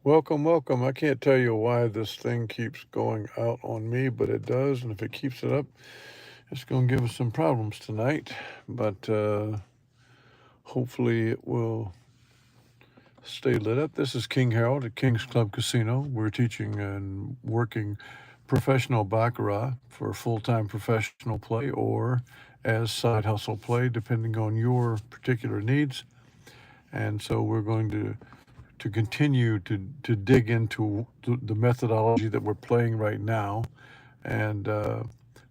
Welcome, welcome. I can't tell you why this thing keeps going out on me, but it does. And if it keeps it up, it's going to give us some problems tonight. But hopefully it will stay lit up. This is King Harold at King's Club Casino. We're teaching and working professional baccarat for full-time professional play or as side hustle play, depending on your particular needs. And so we're going to continue to dig into the methodology that we're playing right now. And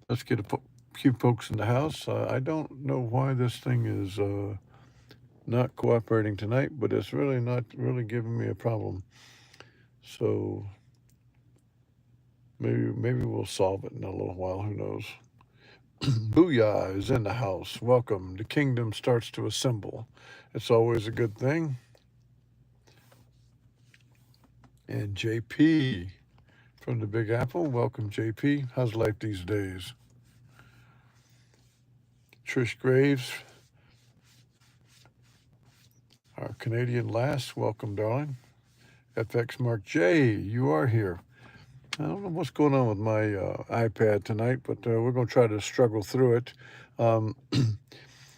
let's get a few folks in the house. I don't know why this thing is not cooperating tonight, but it's really not really giving me a problem. So maybe we'll solve it in a little while. Who knows? Booyah is in the house. Welcome. The kingdom starts to assemble. It's always a good thing. And JP from the Big Apple. Welcome, JP. How's life these days? Trish Graves, our Canadian lass. Welcome, darling. FX Mark J, you are here. I don't know what's going on with my iPad tonight, but we're going to try to struggle through it. Um,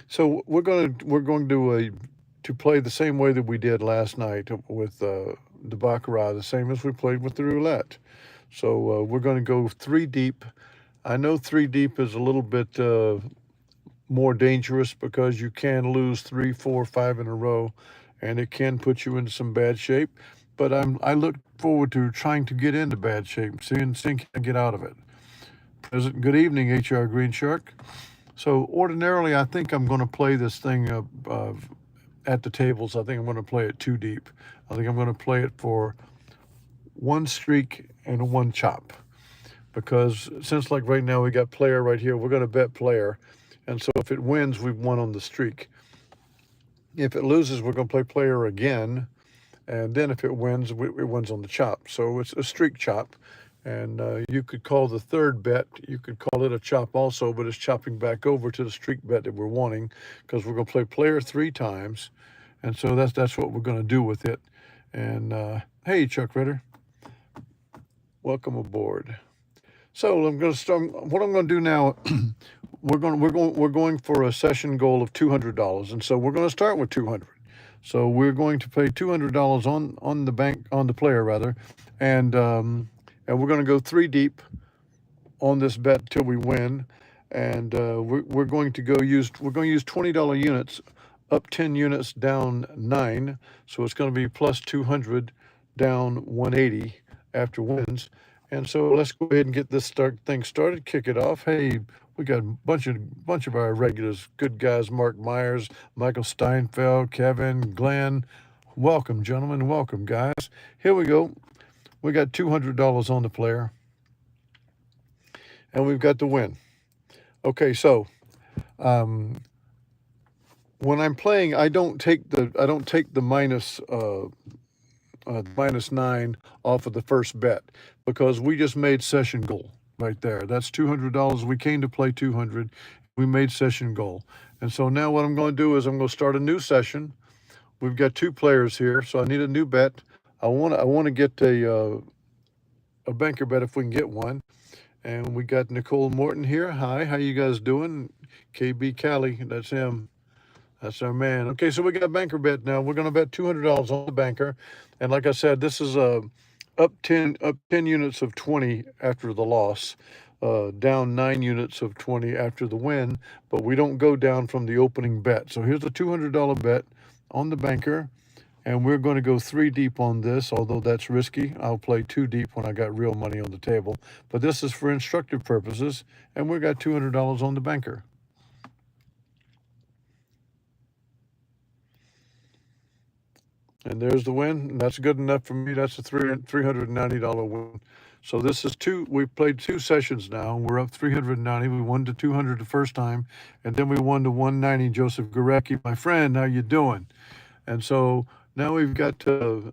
so we're going to play the same way that we did last night with the baccarat, the same as we played with the roulette. So we're going to go three deep. I know three deep is a little bit more dangerous because you can lose 3, 4, 5 in a row, and it can put you into some bad shape. But I look forward to trying to get into bad shape, seeing can I get out of it. Good evening, HR Green Shark. So ordinarily, I think I'm going to play this thing at the tables. I think I'm going to play it too deep. I think I'm going to play it for one streak and one chop. Because since like right now we got player right here, we're going to bet player. And so if it wins, we've won on the streak. If it loses, we're going to play player again. And then if it wins, it wins on the chop. So it's a streak chop. And you could call the third bet, you could call it a chop also, but it's chopping back over to the streak bet that we're wanting because we're going to play player 3 times. And so that's what we're going to do with it. And hey, Chuck Ritter, welcome aboard. So I'm going to start. What I'm going to do now, we're going for a session goal of $200, and so we're going to start with 200. So we're going to pay $200 on the player rather, and we're going to go three deep on this bet till we win, and we're going to use $20 units, up 10 units, down 9. So it's going to be plus 200, down 180 after wins. And so let's go ahead and get this thing started, kick it off. Hey, we got a bunch of our regulars, good guys, Mark Myers, Michael Steinfeld, Kevin, Glenn. Welcome, gentlemen. Welcome, guys. Here we go. We got $200 on the player, and we've got the win. Okay, so when I'm playing, I don't take the minus 9 off of the first bet because we just made session goal right there. That's $200. We came to play 200. We made session goal. And so now what I'm going to do is I'm going to start a new session. We've got 2 players here, so I need a new bet. I want to get a banker bet if we can get one. And we got Nicole Morton here. Hi, how you guys doing? KB Cali, that's him. That's our man. Okay, so we got a banker bet now. We're going to bet $200 on the banker. And like I said, this is up 10 units of 20 after the loss, down 9 units of 20 after the win, but we don't go down from the opening bet. So here's a $200 bet on the banker, and we're going to go 3 deep on this, although that's risky. I'll play 2 deep when I got real money on the table. But this is for instructive purposes, and we got $200 on the banker. And there's the win. And that's good enough for me. That's a $390 win. So this is we've played 2 sessions now. We're up 390. We won to 200 the first time, and then we won to 190. Joseph Gurecki, my friend, how you doing? And so now we've got 2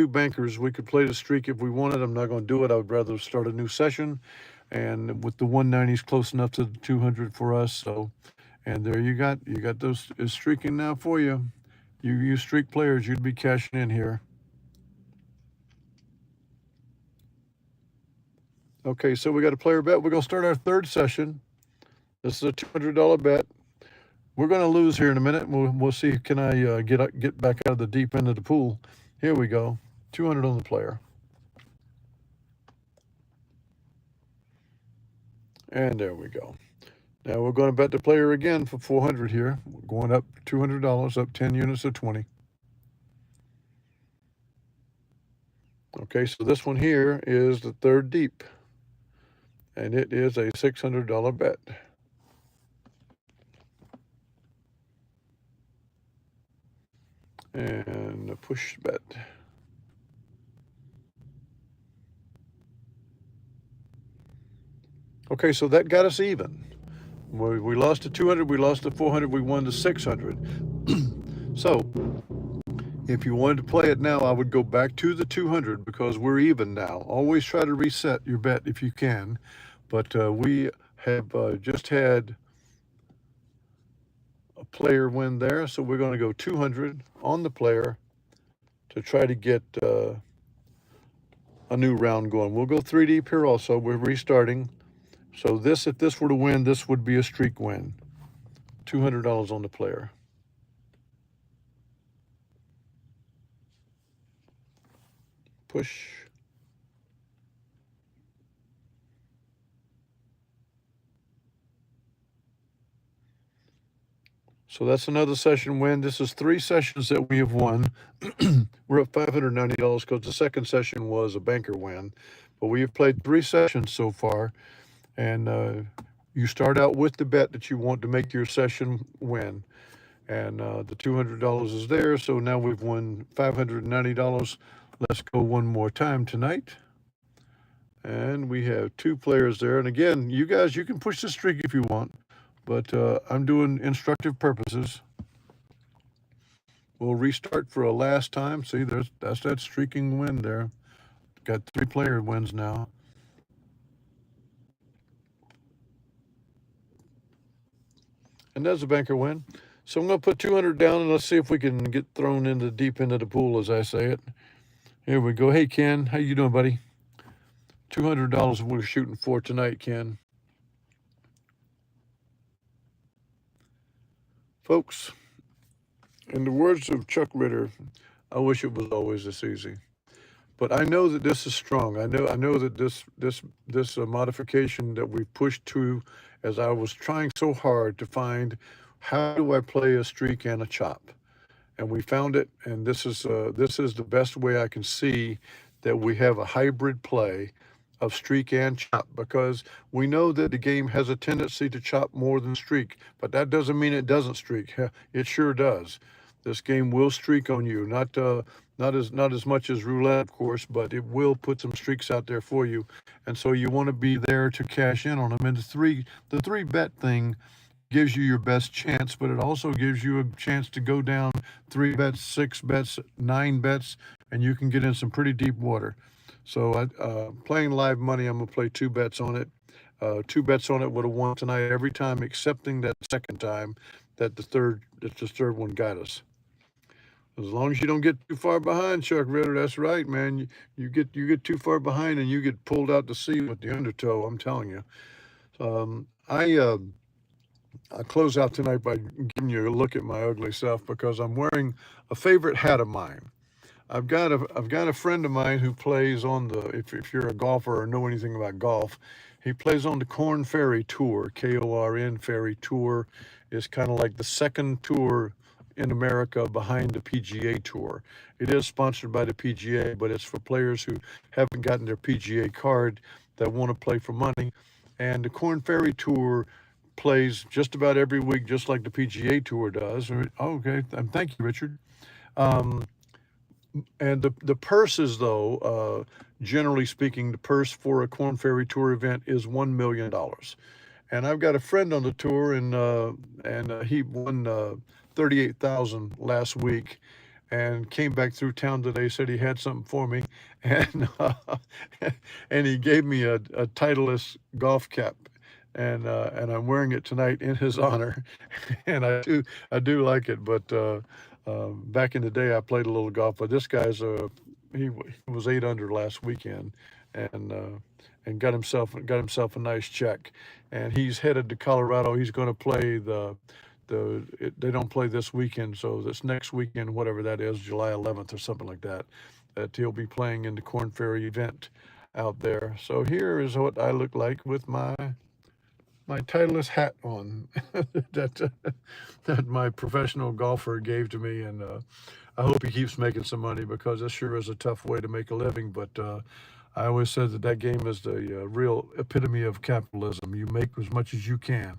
bankers. We could play the streak if we wanted. I'm not going to do it. I would rather start a new session. And with the 190s close enough to the 200 for us. So, and there you got those is streaking now for you. You streak players, you'd be cashing in here. Okay, so we got a player bet. We're going to start our third session. This is a $200 bet. We're going to lose here in a minute. We'll see. Can I get back out of the deep end of the pool? Here we go. 200 on the player. And there we go. Now we're going to bet the player again for 400 here. We're going up $200, up 10 units of 20. Okay, so this one here is the third deep. And it is a $600 bet. And a push bet. Okay, so that got us even. We lost to 200, we lost to 400, we won to 600. So if you wanted to play it now, I would go back to the 200 because we're even now. Always try to reset your bet if you can. But we have just had a player win there, so we're going to go 200 on the player to try to get a new round going. We'll go 3 deep here also. We're restarting. So this, if this were to win, this would be a streak win. $200 on the player. Push. So that's another session win. This is 3 sessions that we have won. We're at $590 because the second session was a banker win. But we have played 3 sessions so far. And you start out with the bet that you want to make your session win. And the $200 is there. So now we've won $590. Let's go one more time tonight. And we have 2 players there. And again, you guys, you can push the streak if you want. But I'm doing instructive purposes. We'll restart for a last time. See, that's that streaking win there. Got 3 player wins now. And that's a banker win. So I'm going to put 200 down, and let's see if we can get thrown into the deep end of the pool, as I say it. Here we go. Hey, Ken. How you doing, buddy? $200 we're shooting for tonight, Ken. Folks, in the words of Chuck Ritter, I wish it was always this easy. But I know that this is strong. I know that this modification that we pushed to, as I was trying so hard to find, how do I play a streak and a chop? And we found it, and this is the best way I can see that we have a hybrid play of streak and chop, because we know that the game has a tendency to chop more than streak, but that doesn't mean it doesn't streak. It sure does. This game will streak on you, not as much as roulette, of course, but it will put some streaks out there for you, and so you want to be there to cash in on them. And the three bet thing gives you your best chance, but it also gives you a chance to go down 3 bets, 6 bets, 9 bets, and you can get in some pretty deep water. So playing live money, I'm gonna play 2 bets on it. 2 bets on it would have won tonight every time, excepting that second time that the third one got us. As long as you don't get too far behind, Chuck Ritter, that's right, man. You get too far behind and you get pulled out to sea with the undertow. I'm telling you. I close out tonight by giving you a look at my ugly self because I'm wearing a favorite hat of mine. I've got a friend of mine who plays on the, if you're a golfer or know anything about golf, he plays on the Korn Ferry Tour. KORN Ferry Tour is kind of like the second tour in America behind the PGA Tour. It is sponsored by the PGA, but it's for players who haven't gotten their PGA card that want to play for money. And the Korn Ferry Tour plays just about every week, just like the PGA Tour does. Okay, thank you, Richard. And the purses, though, generally speaking, the purse for a Korn Ferry Tour event is $1 million. And I've got a friend on the tour, and he won 38,000 last week, and came back through town today. Said he had something for me, and and he gave me a Titleist golf cap. And I'm wearing it tonight in his honor, and I do like it. But back in the day, I played a little golf. But this guy's he was 8 under last weekend, and got himself a nice check, and he's headed to Colorado. He's going to play they don't play this weekend, so this next weekend, whatever that is, July 11th or something like that, that he'll be playing in the Corn Ferry event out there. So here is what I look like with my Titleist hat on that my professional golfer gave to me, and I hope he keeps making some money, because this sure is a tough way to make a living. But I always said that game is the real epitome of capitalism. You make as much as you can.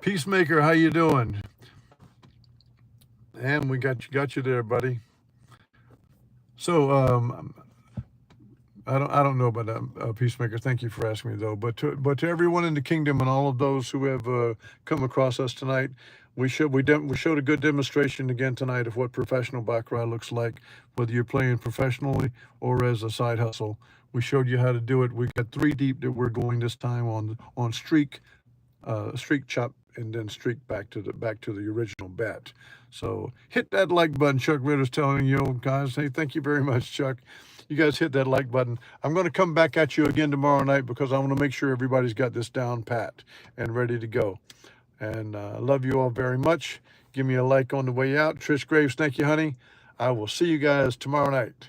Peacemaker, how you doing? And we got you there, buddy. So I don't know about Peacemaker. Thank you for asking me, though. But to everyone in the kingdom and all of those who have come across us tonight, we showed a good demonstration again tonight of what professional baccarat looks like, whether you're playing professionally or as a side hustle. We showed you how to do it. We got 3 deep that we're going this time on streak chop, and then streak back to the original bet. So hit that like button. Chuck Ritter's telling you guys, hey, thank you very much, Chuck. You guys hit that like button. I'm going to come back at you again tomorrow night, because I want to make sure everybody's got this down pat and ready to go. And I love you all very much. Give me a like on the way out. Trish Graves, thank you, honey. I will see you guys tomorrow night.